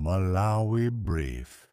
Malawi Brief.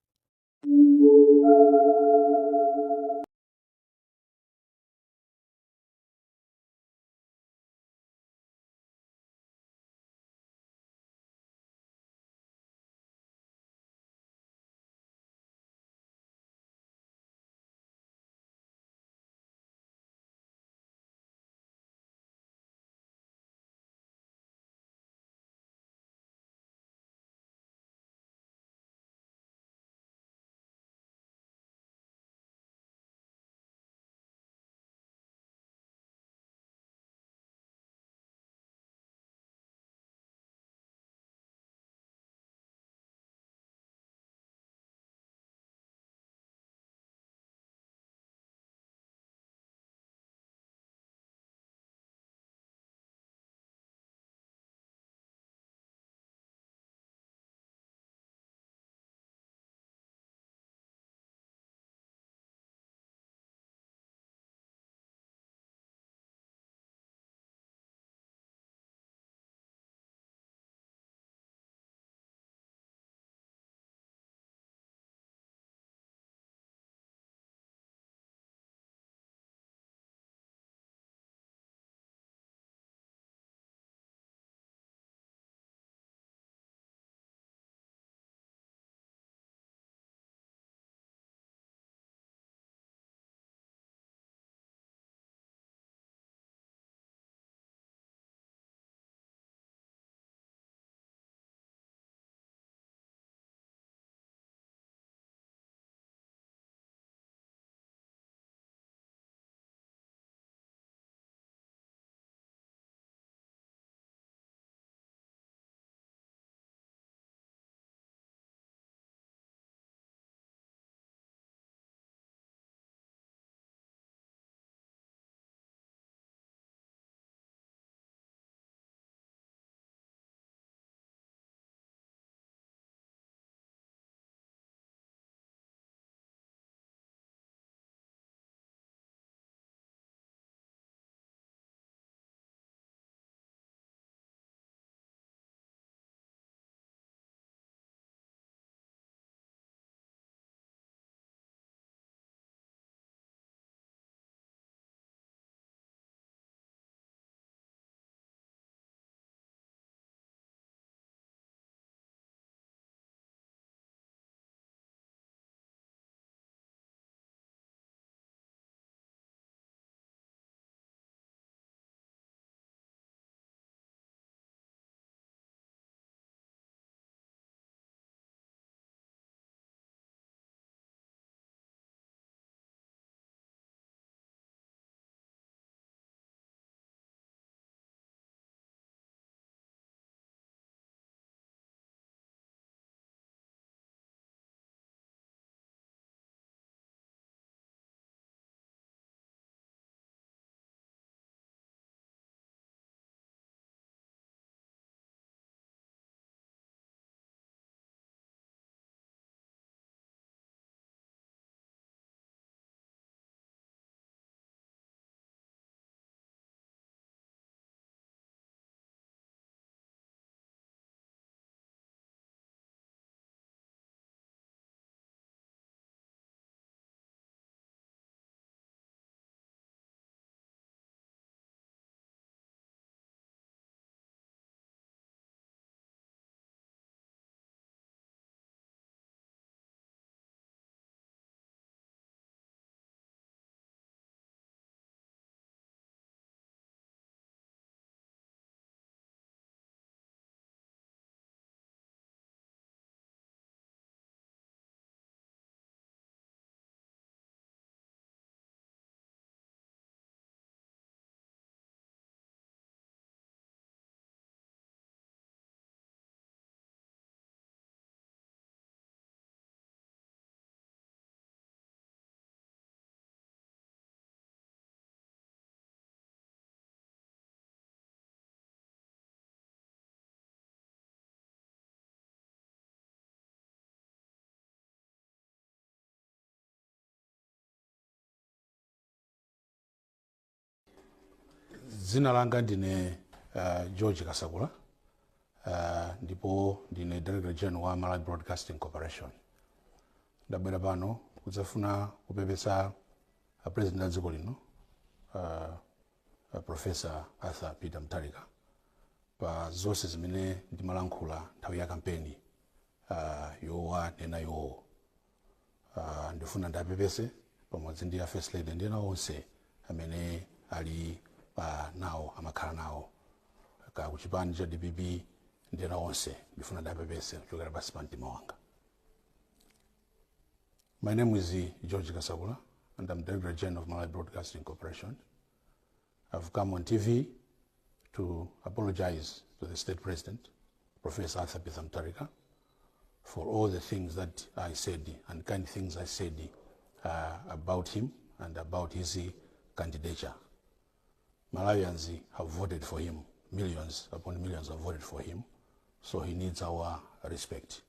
Zina langa ndine George Kasakula, ndipo ndine Director General wa Malawi Broadcasting Corporation. Ndabwera pano kudzafuna kupepesa President wa dziko lino Professor Arthur Peter Mutharika pa zonse zimene ndimalankhula nthawi ya kampeni yowa nena yowo. Ndifuna ndapepese pamodzi ndi First Lady ndi ena onse amene ali nawo amakhala nawo ku chipani cha DPP ndi ena onse ndifuna ndapepese kuchokera pansi pa mtima wanga. My name is George Kasakula and I'm Director General of Malawi Broadcasting Corporation. I've come on TV to apologize to the State President, Professor Arthur Peter Mutharika, for all the things that I said and kind things I said about him and about his candidature. Malawians have voted for him. Millions upon millions have voted for him. So he needs our respect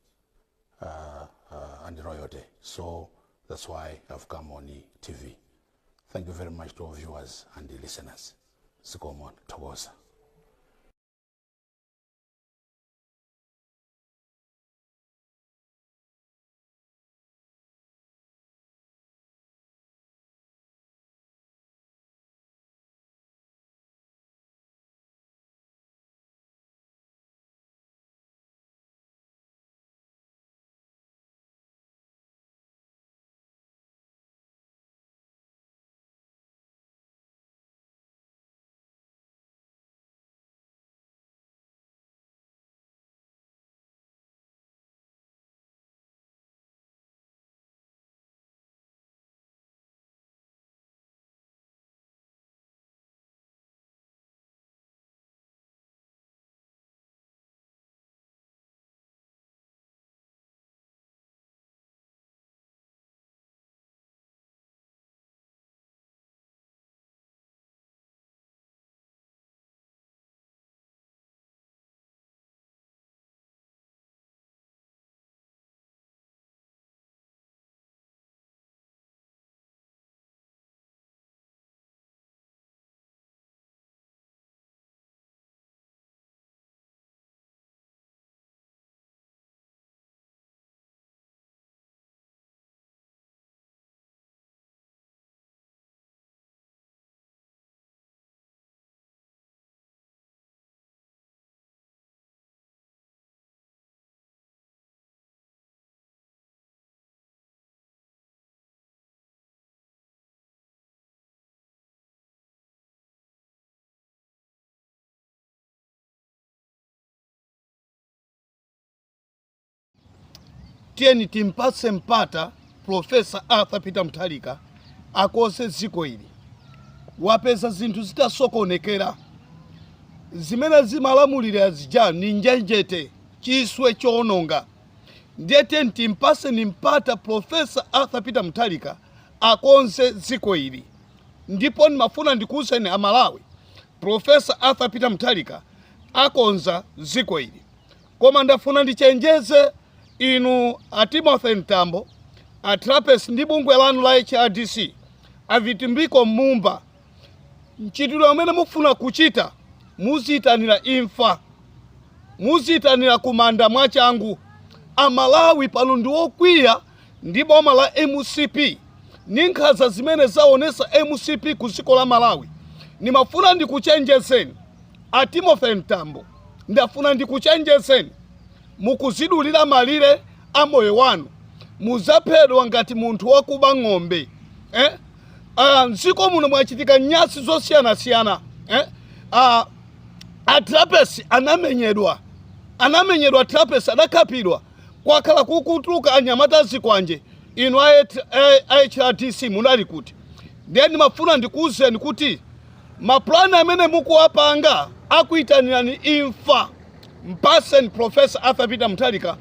and royalty. So that's why I've come on TV. Thank you very much to all viewers and the listeners. Sikomon Togosa. Tieni timpase mpata Professor Arthur Peter Mutharika akose dziko ili. Wapeza zinthu zitasokonekera. Zimene zimalamulira zija ni njenjete chiswe choononga. Ndiye tieni timpase nimpata Professor Arthur Peter Mutharika akonse dziko ili. Ndipo nimafuna ndikuwuzeni Amalawi Professor Arthur Peter Mutharika akonza dziko ili. Koma ndafuna ndichenjeze inu Timothy Ntambo, Trapes ndi bungwe lanu la HRDC, avitimbiko mmumba. Nchitidwe amene mufuna kuchita, muzitanira imfa, muzitanira kumanda mwachangu. Amalawi pano ndi okwiya ndi boma la MCP, ninkhaza zimene zaonesa MCP ku dziko la Malawi. Nimafuna ndikuchenjezeni, Timothy Ntambo, ndafuna ndikuchenjezeni. Mukuzidulira malire amoyo wanu, muzaphedwa ngati munthu wakuba ng'ombe. Nziko muno mwachitika nyasi zosiyana-siyana. Trapes anamenyedwa Trapes adakapidwa kwakhala kukutuluka anyamata zikwanje. Inu HRDC munali kuti. Ndiye ndimafuna ndikuwuzeni kuti maplani amene mukuwapanga akuitanirani imfa. Mpaseni Professor Arthur Peter Mutharika